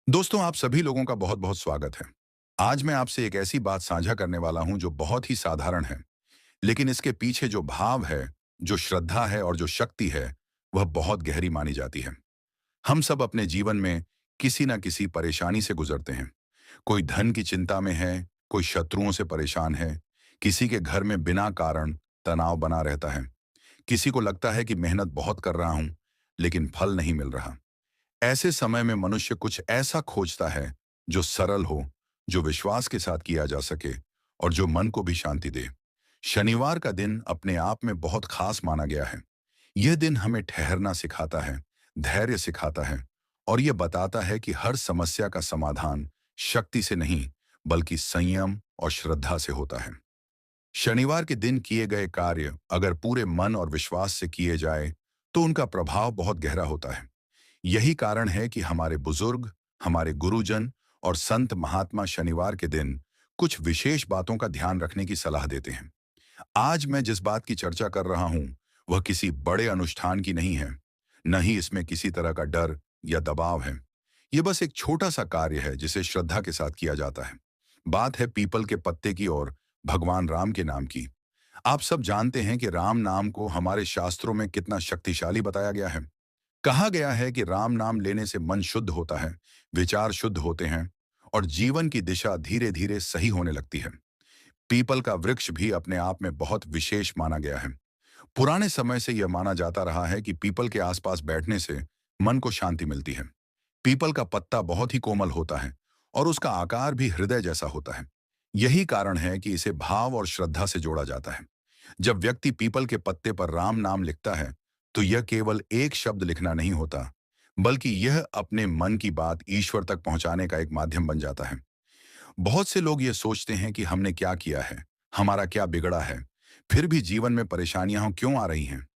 दोस्तों, आप सभी लोगों का बहुत बहुत स्वागत है। आज मैं आपसे एक ऐसी बात साझा करने वाला हूं जो बहुत ही साधारण है, लेकिन इसके पीछे जो भाव है, जो श्रद्धा है और जो शक्ति है, वह बहुत गहरी मानी जाती है। हम सब अपने जीवन में किसी न किसी परेशानी से गुजरते हैं। कोई धन की चिंता में है, कोई शत्रुओं से परेशान है, किसी के घर में बिना कारण तनाव बना रहता है, किसी को लगता है कि मेहनत बहुत कर रहा हूं, लेकिन फल नहीं मिल रहा। ऐसे समय में मनुष्य कुछ ऐसा खोजता है जो सरल हो, जो विश्वास के साथ किया जा सके और जो मन को भी शांति दे। शनिवार का दिन अपने आप में बहुत खास माना गया है। यह दिन हमें ठहरना सिखाता है, धैर्य सिखाता है और यह बताता है कि हर समस्या का समाधान शक्ति से नहीं, बल्कि संयम और श्रद्धा से होता है। शनिवार के दिन किए गए कार्य अगर पूरे मन और विश्वास से किए जाए, तो उनका प्रभाव बहुत गहरा होता है। यही कारण है कि हमारे बुजुर्ग, हमारे गुरुजन और संत महात्मा शनिवार के दिन कुछ विशेष बातों का ध्यान रखने की सलाह देते हैं। आज मैं जिस बात की चर्चा कर रहा हूं, वह किसी बड़े अनुष्ठान की नहीं है, न ही इसमें किसी तरह का डर या दबाव है। यह बस एक छोटा सा कार्य है जिसे श्रद्धा के साथ किया जाता है। बात है पीपल के पत्ते की और भगवान राम के नाम की। आप सब जानते हैं कि राम नाम को हमारे शास्त्रों में कितना शक्तिशाली बताया गया है। कहा गया है कि राम नाम लेने से मन शुद्ध होता है, विचार शुद्ध होते हैं और जीवन की दिशा धीरे धीरे सही होने लगती है। पीपल का वृक्ष भी अपने आप में बहुत विशेष माना गया है। पुराने समय से यह माना जाता रहा है कि पीपल के आसपास बैठने से मन को शांति मिलती है। पीपल का पत्ता बहुत ही कोमल होता है और उसका आकार भी हृदय जैसा होता है। यही कारण है कि इसे भाव और श्रद्धा से जोड़ा जाता है। जब व्यक्ति पीपल के पत्ते पर राम नाम लिखता है, तो यह केवल एक शब्द लिखना नहीं होता, बल्कि यह अपने मन की बात ईश्वर तक पहुंचाने का एक माध्यम बन जाता है। बहुत से लोग ये सोचते हैं कि हमने क्या किया है, हमारा क्या बिगड़ा है, फिर भी जीवन में परेशानियां क्यों आ रही हैं।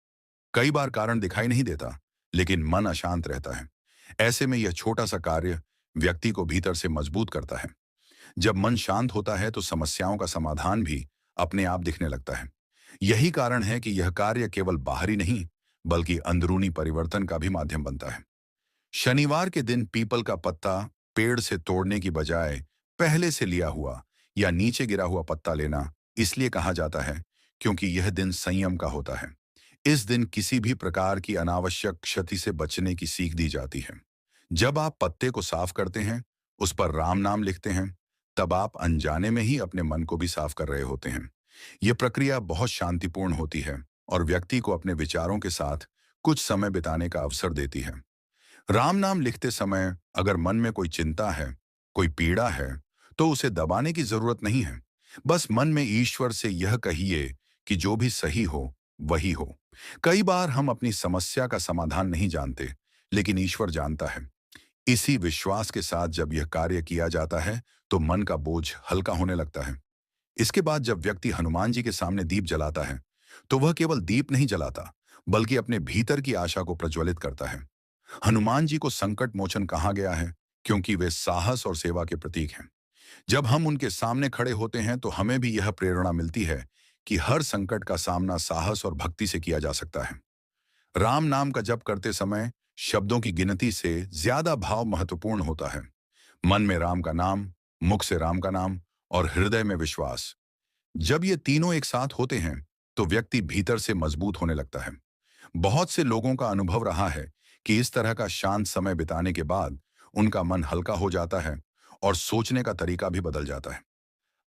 कई बार कारण दिखाई नहीं देता, लेकिन मन अशांत रहता है। ऐसे में यह छोटा सा कार्य व्यक्ति को भीतर से मजबूत करता है। जब मन शांत होता है तो समस्याओं का समाधान भी अपने आप दिखने लगता है। यही कारण है कि यह कार्य केवल बाहरी नहीं, बल्कि अंदरूनी परिवर्तन का भी माध्यम बनता है। शनिवार के दिन पीपल का पत्ता पेड़ से तोड़ने की बजाय पहले से लिया हुआ या नीचे गिरा हुआ पत्ता लेना इसलिए कहा जाता है, क्योंकि यह दिन संयम का होता है। इस दिन किसी भी प्रकार की अनावश्यक क्षति से बचने की सीख दी जाती है। जब आप पत्ते को साफ करते हैं, उस पर राम नाम लिखते हैं, तब आप अनजाने में ही अपने मन को भी साफ कर रहे होते हैं। यह प्रक्रिया बहुत शांतिपूर्ण होती है और व्यक्ति को अपने विचारों के साथ कुछ समय बिताने का अवसर देती है। राम नाम लिखते समय अगर मन में कोई चिंता है, कोई पीड़ा है, तो उसे दबाने की जरूरत नहीं है। बस मन में ईश्वर से यह कहिए कि जो भी सही हो, वही हो। कई बार हम अपनी समस्या का समाधान नहीं जानते, लेकिन ईश्वर जानता है। इसी विश्वास के साथ जब यह कार्य किया जाता है, तो मन का बोझ हल्का होने लगता है। इसके बाद जब व्यक्ति हनुमान जी के सामने दीप जलाता है, तो वह केवल दीप नहीं जलाता, बल्कि अपने भीतर की आशा को प्रज्वलित करता है। हनुमान जी को संकट मोचन कहा गया है, क्योंकि वे साहस और सेवा के प्रतीक हैं। जब हम उनके सामने खड़े होते हैं, तो हमें भी यह प्रेरणा मिलती है कि हर संकट का सामना साहस और भक्ति से किया जा सकता है। राम नाम का जप करते समय शब्दों की गिनती से ज्यादा भाव महत्वपूर्ण होता है। मन में राम का नाम, मुख से राम का नाम और हृदय में विश्वास, जब ये तीनों एक साथ होते हैं, तो व्यक्ति भीतर से मजबूत होने लगता है। बहुत से लोगों का अनुभव रहा है कि इस तरह का शांत समय बिताने के बाद उनका मन हल्का हो जाता है और सोचने का तरीका भी बदल जाता है।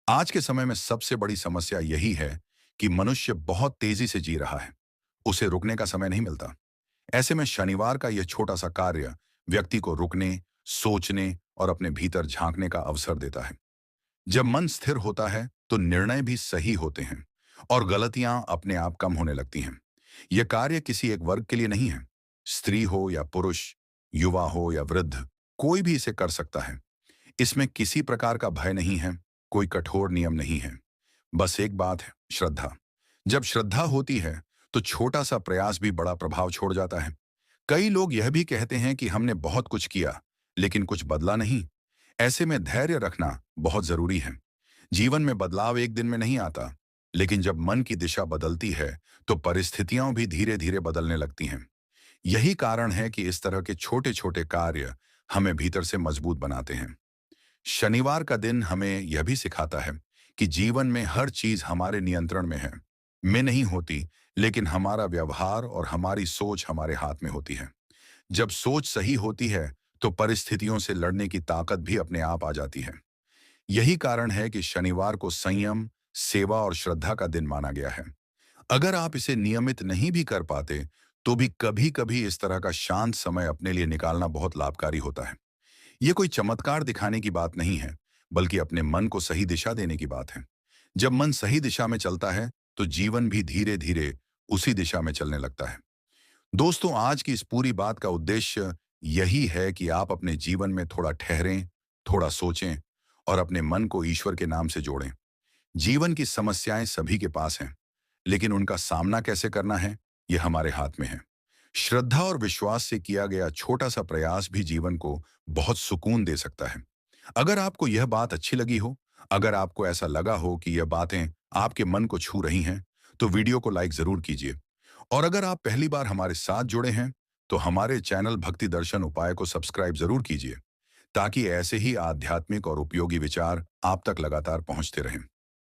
आज के समय में सबसे बड़ी समस्या यही है कि मनुष्य बहुत तेजी से जी रहा है, उसे रुकने का समय नहीं मिलता। ऐसे में शनिवार का यह छोटा सा कार्य व्यक्ति को रुकने, सोचने और अपने भीतर झांकने का अवसर देता है। जब मन स्थिर होता है, तो निर्णय भी सही होते हैं और गलतियां अपने आप कम होने लगती हैं। यह कार्य किसी एक वर्ग के लिए नहीं है। स्त्री हो या पुरुष, युवा हो या वृद्ध, कोई भी इसे कर सकता है। इसमें किसी प्रकार का भय नहीं है, कोई कठोर नियम नहीं है। बस एक बात है, श्रद्धा। जब श्रद्धा होती है, तो छोटा सा प्रयास भी बड़ा प्रभाव छोड़ जाता है। कई लोग यह भी कहते हैं कि हमने बहुत कुछ किया, लेकिन कुछ बदला नहीं। ऐसे में धैर्य रखना बहुत जरूरी है। जीवन में बदलाव एक दिन में नहीं आता, लेकिन जब मन की दिशा बदलती है, तो परिस्थितियां भी धीरे धीरे बदलने लगती हैं। यही कारण है कि इस तरह के छोटे छोटे कार्य हमें भीतर से मजबूत बनाते हैं। शनिवार का दिन हमें यह भी सिखाता है कि जीवन में हर चीज हमारे नियंत्रण में नहीं होती, लेकिन हमारा व्यवहार और हमारी सोच हमारे हाथ में होती है। जब सोच सही होती है, तो परिस्थितियों से लड़ने की ताकत भी अपने आप आ जाती है। यही कारण है कि शनिवार को संयम, सेवा और श्रद्धा का दिन माना गया है। अगर आप इसे नियमित नहीं भी कर पाते, तो भी कभी-कभी इस तरह का शांत समय अपने लिए निकालना बहुत लाभकारी होता है। ये कोई चमत्कार दिखाने की बात नहीं है, बल्कि अपने मन को सही दिशा देने की बात है। जब मन सही दिशा में चलता है, तो जीवन भी धीरे-धीरे उसी दिशा में चलने लगता है। दोस्तों, आज की इस पूरी बात का उद्देश्य यही है कि आप अपने जीवन में थोड़ा ठहरें, थोड़ा सोचें और अपने मन को ईश्वर के नाम से जोड़ें। जीवन की समस्याएं सभी के पास हैं, लेकिन उनका सामना कैसे करना है, यह हमारे हाथ में है। श्रद्धा और विश्वास से किया गया छोटा सा प्रयास भी जीवन को बहुत सुकून दे सकता है। अगर आपको यह बात अच्छी लगी हो, अगर आपको ऐसा लगा हो कि यह बातें आपके मन को छू रही हैं, तो वीडियो को लाइक जरूर कीजिए। और अगर आप पहली बार हमारे साथ जुड़े हैं, तो हमारे चैनल भक्ति दर्शन उपाय को सब्सक्राइब जरूर कीजिए, ताकि ऐसे ही आध्यात्मिक और उपयोगी विचार आप तक लगातार पहुंचते रहें।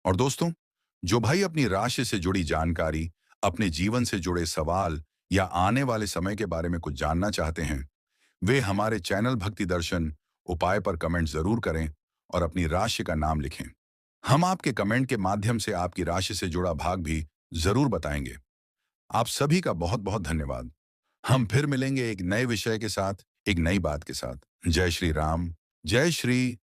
और दोस्तों, जो भाई अपनी राशि से जुड़ी जानकारी, अपने जीवन से जुड़े सवाल या आने वाले समय के बारे में कुछ जानना चाहते हैं, वे हमारे चैनल भक्ति दर्शन उपाय पर कमेंट जरूर करें और अपनी राशि का नाम लिखें। हम आपके कमेंट के माध्यम से आपकी राशि से जुड़ा भाग भी जरूर बताएंगे। आप सभी का बहुत बहुत धन्यवाद। हम फिर मिलेंगे एक नए विषय के साथ, एक नई बात के साथ। जय श्री राम, जय श्री